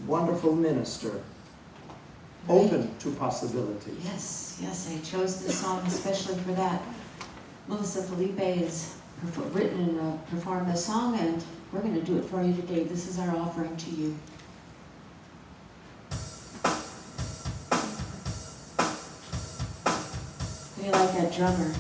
wonderful minister, open to possibilities. Yes, yes, I chose this song especially for that. Melissa Felipe has written and performed this song, and we're going to do it for you today. This is our offering to you. How do you like that drummer?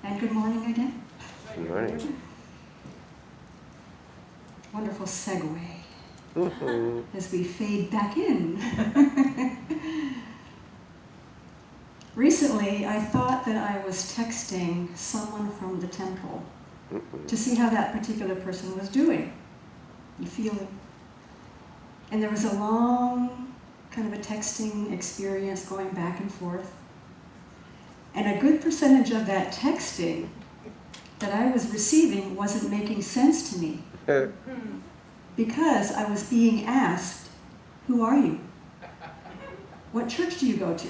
And good morning again. Good morning. Wonderful segue. as we fade back in. Recently, I thought that I was texting someone from the temple to see how that particular person was doing and feeling. And there was a long kind of a texting experience going back and forth. And a good percentage of that texting that I was receiving wasn't making sense to me. Because I was being asked, who are you? What church do you go to?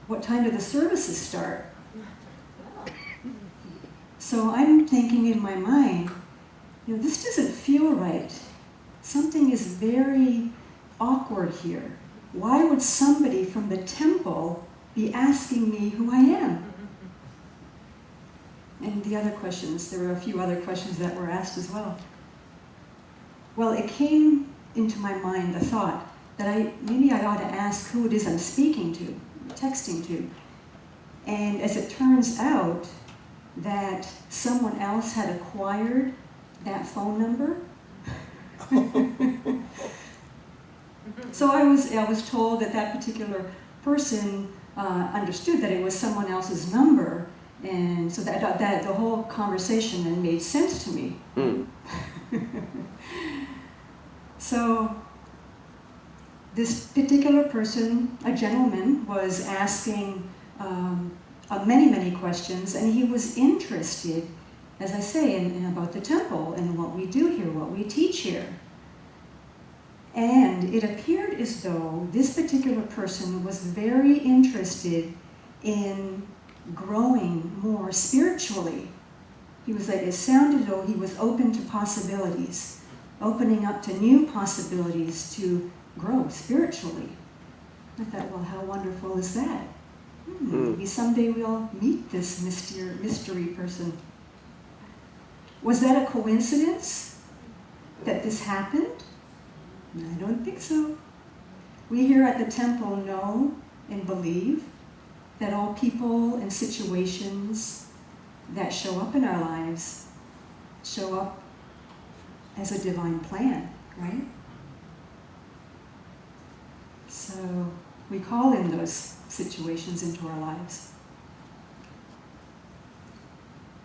What time do the services start? So I'm thinking in my mind, this doesn't feel right. Something is very awkward here. Why would somebody from the temple be asking me who I am? And the other questions, there were a few other questions that were asked as well. Well, it came into my mind, the thought, that maybe I ought to ask who it is I'm speaking to, texting to. And as it turns out, that someone else had acquired that phone number. So I was told that particular person understood that it was someone else's number, and so that the whole conversation then made sense to me. So this particular person, a gentleman, was asking many questions, and he was interested, as I say, in about the temple and what we do here, what we teach here. And it appeared as though this particular person was very interested in growing more spiritually. It sounded as though he was open to possibilities, opening up to new possibilities to grow spiritually. I thought, well, how wonderful is that? Maybe someday we'll meet this mystery person. Was that a coincidence that this happened? I don't think so. We here at the temple know and believe that all people and situations that show up in our lives show up as a divine plan, right? So we call in those situations into our lives.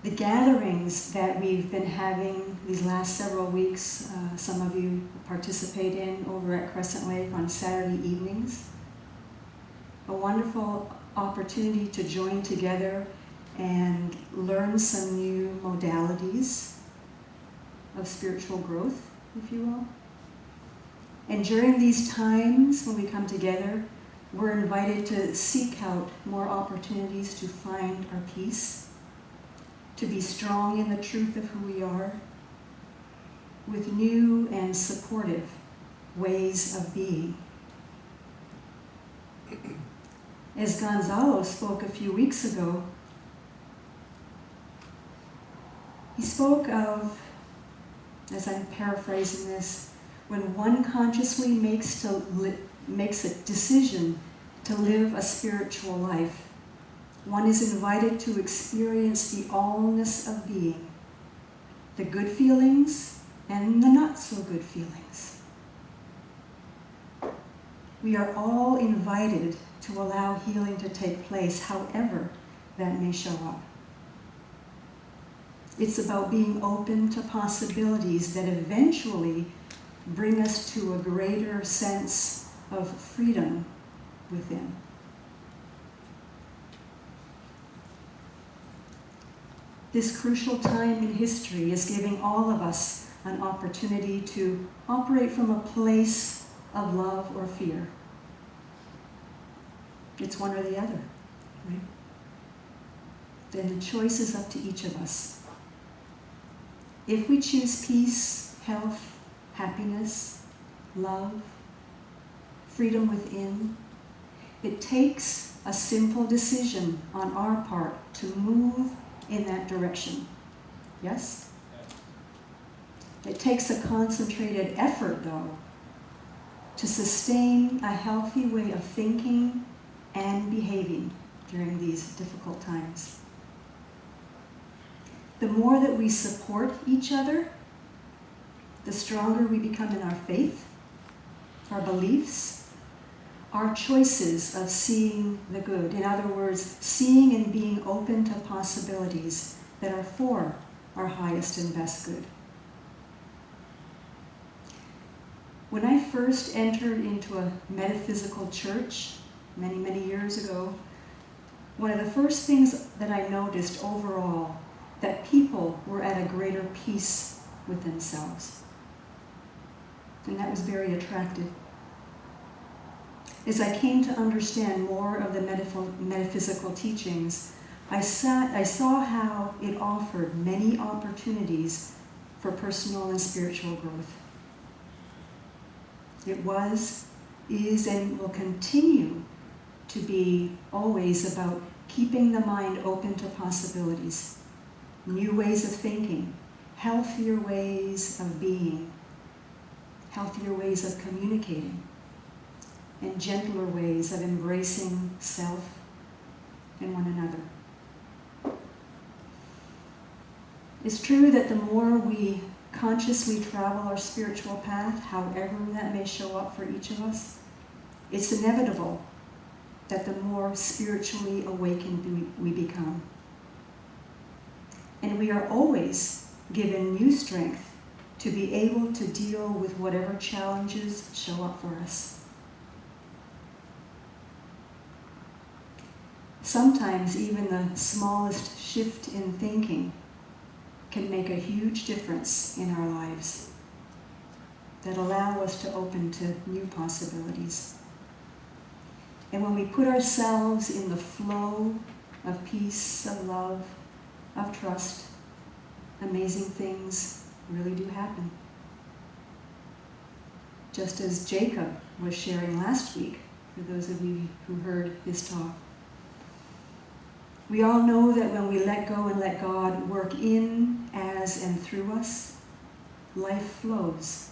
The gatherings that we've been having these last several weeks, some of you participate in over at Crescent Lake on Saturday evenings. A wonderful opportunity to join together and learn some new modalities of spiritual growth, if you will. And during these times when we come together, we're invited to seek out more opportunities to find our peace, to be strong in the truth of who we are, with new and supportive ways of being. As Gonzalo spoke a few weeks ago, he spoke of, as I'm paraphrasing this, when one consciously makes a decision to live a spiritual life, one is invited to experience the allness of being, the good feelings and the not so good feelings. We are all invited to allow healing to take place, however that may show up. It's about being open to possibilities that eventually bring us to a greater sense of freedom within. This crucial time in history is giving all of us an opportunity to operate from a place of love or fear. It's one or the other, right? Then the choice is up to each of us. If we choose peace, health, happiness, love, freedom within, it takes a simple decision on our part to move in that direction. Yes? It takes a concentrated effort, though, to sustain a healthy way of thinking and behaving during these difficult times. The more that we support each other, the stronger we become in our faith, our beliefs, our choices of seeing the good. In other words, seeing and being open to possibilities that are for our highest and best good. When I first entered into a metaphysical church many, many years ago, one of the first things that I noticed overall, that people were at a greater peace with themselves. And that was very attractive. As I came to understand more of the metaphysical teachings, I saw how it offered many opportunities for personal and spiritual growth. It was, is, and will continue to be always about keeping the mind open to possibilities, new ways of thinking, healthier ways of being, healthier ways of communicating, and gentler ways of embracing self and one another. It's true that the more we consciously travel our spiritual path, however that may show up for each of us, it's inevitable that the more spiritually awakened we become. And we are always given new strength to be able to deal with whatever challenges show up for us. Sometimes even the smallest shift in thinking can make a huge difference in our lives that allow us to open to new possibilities. And when we put ourselves in the flow of peace, of love, of trust, amazing things really do happen. Just as Jacob was sharing last week, for those of you who heard his talk. We all know that when we let go and let God work in, as, and through us, life flows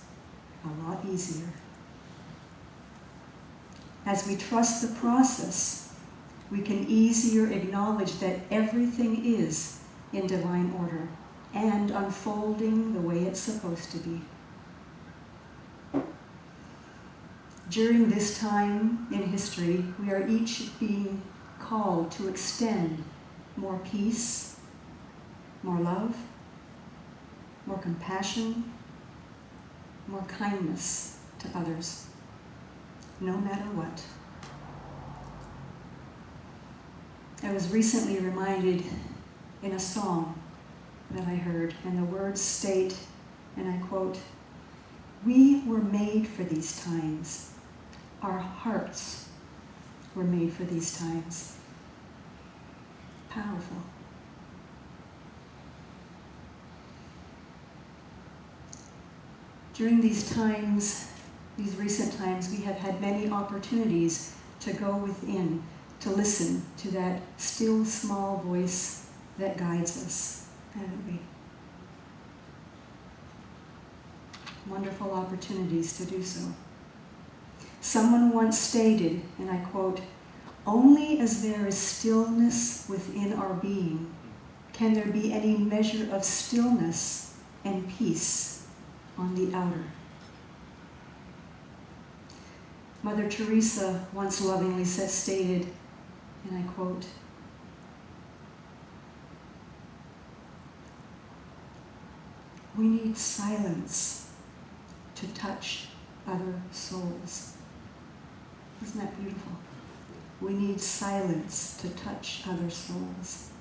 a lot easier. As we trust the process, we can easier acknowledge that everything is in divine order and unfolding the way it's supposed to be. During this time in history, we are each being called to extend more peace, more love, more compassion, more kindness to others, no matter what. I was recently reminded in a song that I heard, and the words state, and I quote, "We were made for these times. Our hearts were made for these times." Powerful. During these times, these recent times, we have had many opportunities to go within, to listen to that still small voice that guides us, haven't we? Wonderful opportunities to do so. Someone once stated, and I quote, "Only as there is stillness within our being can there be any measure of stillness and peace on the outer." Mother Teresa once lovingly stated, and I quote, "We need silence to touch other souls." Isn't that beautiful? We need silence to touch other souls.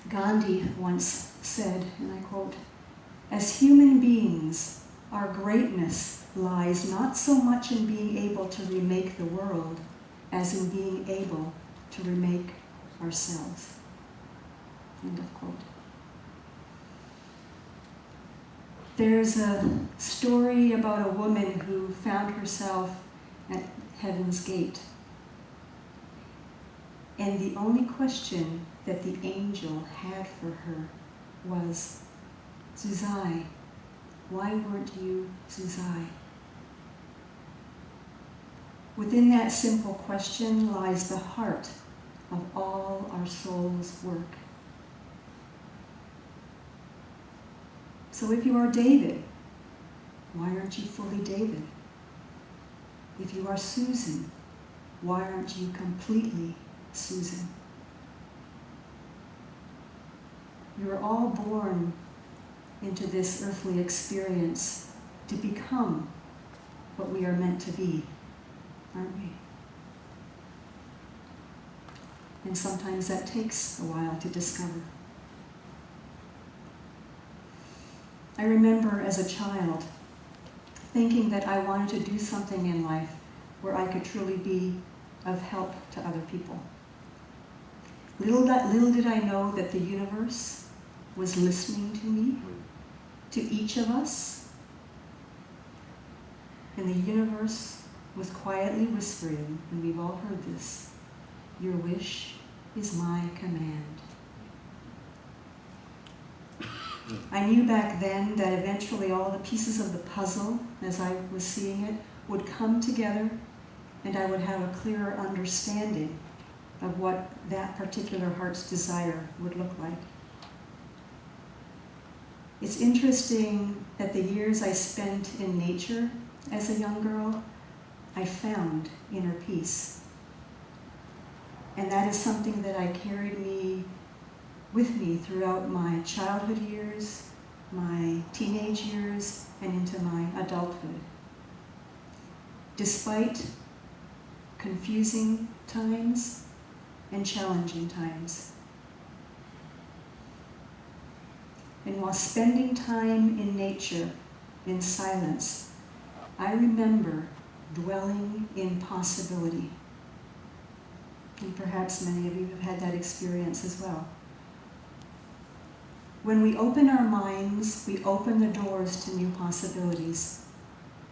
Gandhi once said, and I quote, "As human beings, our greatness lies not so much in being able to remake the world as in being able to remake ourselves." End of quote. There's a story about a woman who found herself at Heaven's Gate. And the only question that the angel had for her was, "Zuzai, why weren't you Zuzai?" Within that simple question lies the heart of all our soul's work. So if you are David, why aren't you fully David? If you are Susan, why aren't you completely Susan? You are all born into this earthly experience to become what we are meant to be, aren't we? And sometimes that takes a while to discover. I remember as a child thinking that I wanted to do something in life where I could truly be of help to other people. Little did I know that the universe was listening to me, to each of us, and the universe was quietly whispering, and we've all heard this, "Your wish is my command." I knew back then that eventually all the pieces of the puzzle, as I was seeing it, would come together and I would have a clearer understanding of what that particular heart's desire would look like. It's interesting that the years I spent in nature as a young girl, I found inner peace. And that is something that I carried with me throughout my childhood years, my teenage years, and into my adulthood. Despite confusing times and challenging times. And while spending time in nature, in silence, I remember dwelling in possibility. And perhaps many of you have had that experience as well. When we open our minds, we open the doors to new possibilities,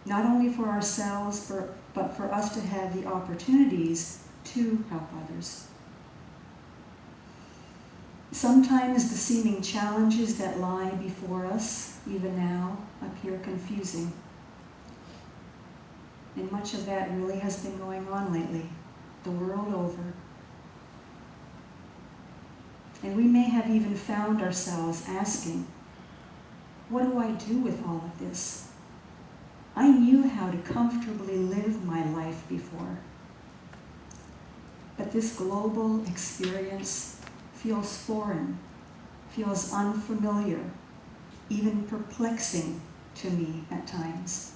not only for ourselves, but for us to have the opportunities to help others. Sometimes the seeming challenges that lie before us, even now, appear confusing. And much of that really has been going on lately, the world over. And we may have even found ourselves asking, what do I do with all of this? I knew how to comfortably live my life before. But this global experience feels foreign, feels unfamiliar, even perplexing to me at times.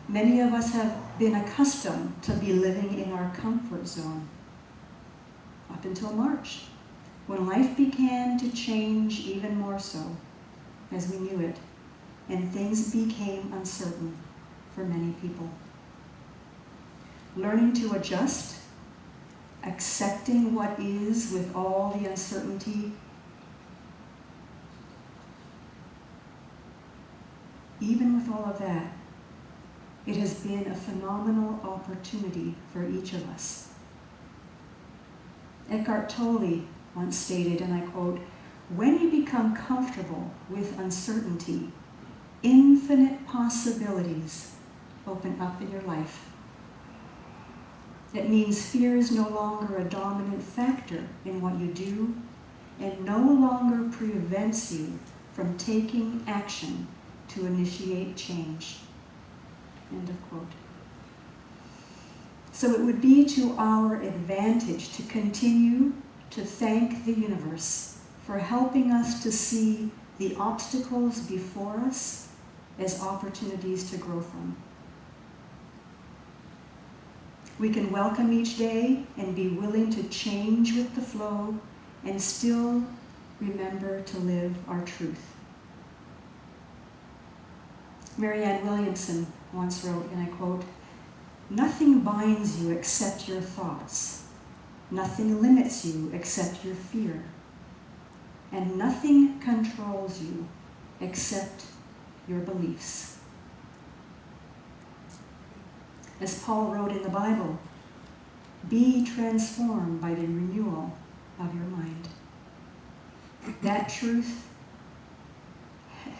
Many of us have been accustomed to be living in our comfort zone up until March, when life began to change even more so as we knew it, and things became uncertain for many people. Learning to adjust, accepting what is with all the uncertainty, even with all of that, it has been a phenomenal opportunity for each of us. Eckhart Tolle once stated, and I quote, "When you become comfortable with uncertainty, infinite possibilities open up in your life." It means fear is no longer a dominant factor in what you do and no longer prevents you from taking action to initiate change. End of quote. So it would be to our advantage to continue to thank the universe for helping us to see the obstacles before us as opportunities to grow from. We can welcome each day and be willing to change with the flow and still remember to live our truth. Marianne Williamson once wrote, and I quote, "Nothing binds you except your thoughts. Nothing limits you except your fear. And nothing controls you except your beliefs." As Paul wrote in the Bible, "Be transformed by the renewal of your mind." That truth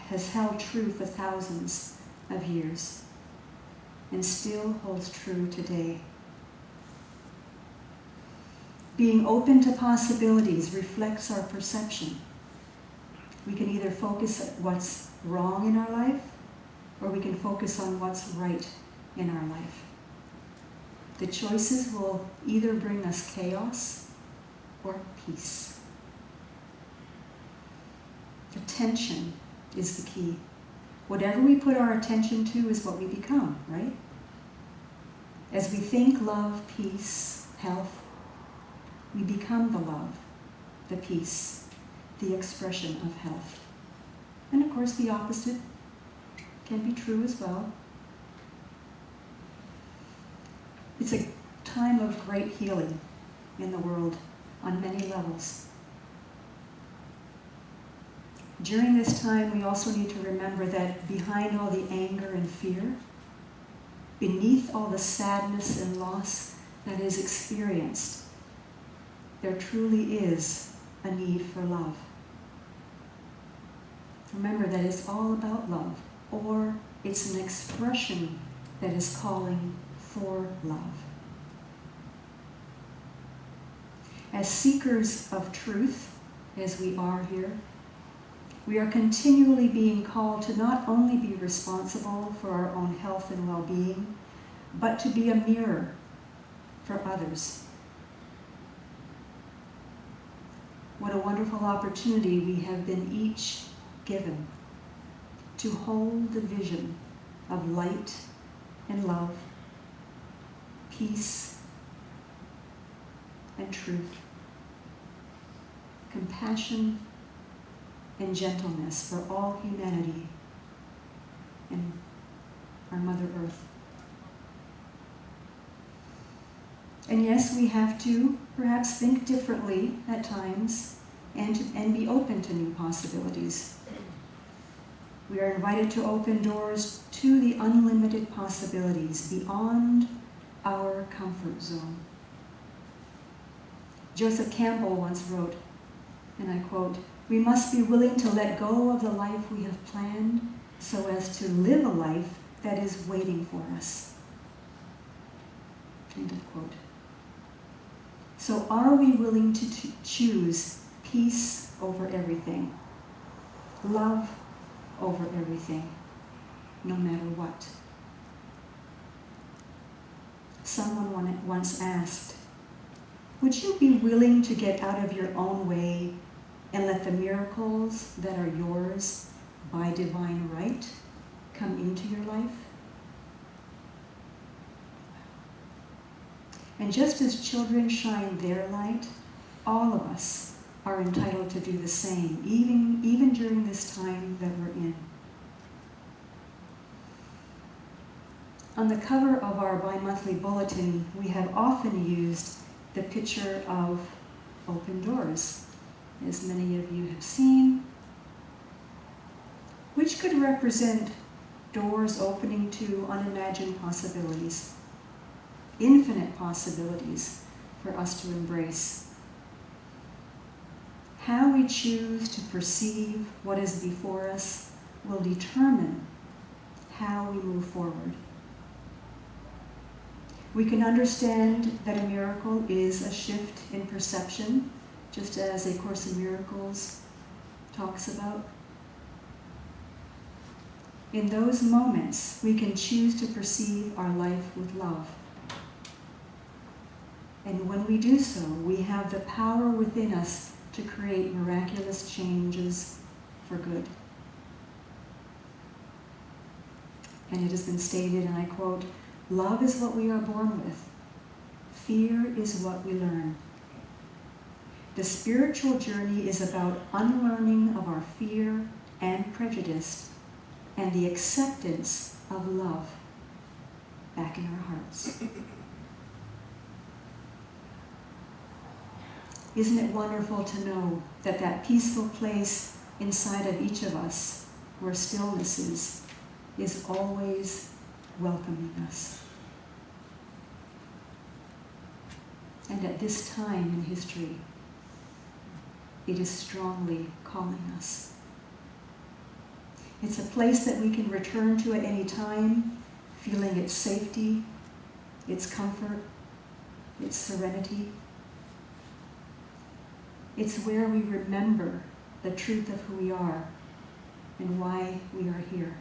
has held true for thousands of years and still holds true today. Being open to possibilities reflects our perception. We can either focus on what's wrong in our life, or we can focus on what's right in our life. The choices will either bring us chaos or peace. Attention is the key. Whatever we put our attention to is what we become, right? As we think, love, peace, health, we become the love, the peace, the expression of health. And of course, the opposite can be true as well. It's a time of great healing in the world on many levels. During this time, we also need to remember that behind all the anger and fear, beneath all the sadness and loss that is experienced, there truly is a need for love. Remember that it's all about love, or it's an expression that is calling for love. As seekers of truth, as we are here, we are continually being called to not only be responsible for our own health and well-being, but to be a mirror for others. What a wonderful opportunity we have been each given to hold the vision of light and love, peace and truth, compassion and gentleness for all humanity and our Mother Earth. And yes, we have to perhaps think differently at times and be open to new possibilities. We are invited to open doors to the unlimited possibilities beyond our comfort zone. Joseph Campbell once wrote, and I quote, "We must be willing to let go of the life we have planned so as to live a life that is waiting for us." End of quote. So are we willing to choose peace over everything, love over everything, no matter what? Someone once asked, would you be willing to get out of your own way and let the miracles that are yours by divine right come into your life? And just as children shine their light, all of us are entitled to do the same, even during this time that we're in. On the cover of our bi-monthly bulletin, we have often used the picture of open doors, as many of you have seen, which could represent doors opening to unimagined possibilities, infinite possibilities for us to embrace. How we choose to perceive what is before us will determine how we move forward. We can understand that a miracle is a shift in perception, just as A Course in Miracles talks about. In those moments, we can choose to perceive our life with love. And when we do so, we have the power within us to create miraculous changes for good. And it has been stated, and I quote, "Love is what we are born with. Fear is what we learn. The spiritual journey is about unlearning of our fear and prejudice and the acceptance of love back in our hearts." Isn't it wonderful to know that that peaceful place inside of each of us, where stillness is always welcoming us? And at this time in history, it is strongly calling us. It's a place that we can return to at any time, feeling its safety, its comfort, its serenity. It's where we remember the truth of who we are and why we are here.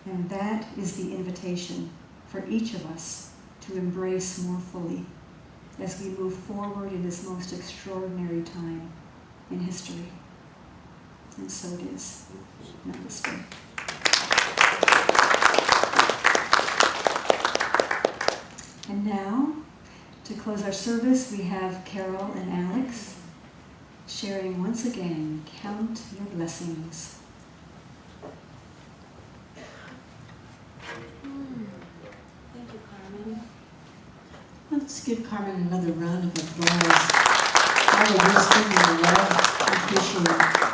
And that is the invitation for each of us to embrace more fully as we move forward in this most extraordinary time in history. And so it is. Namaste. And now, to close our service, we have Carol and Alex sharing once again, Count Your Blessings. Thank you, Carmen. Let's give Carmen another round of applause. All the wisdom and love, appreciate it.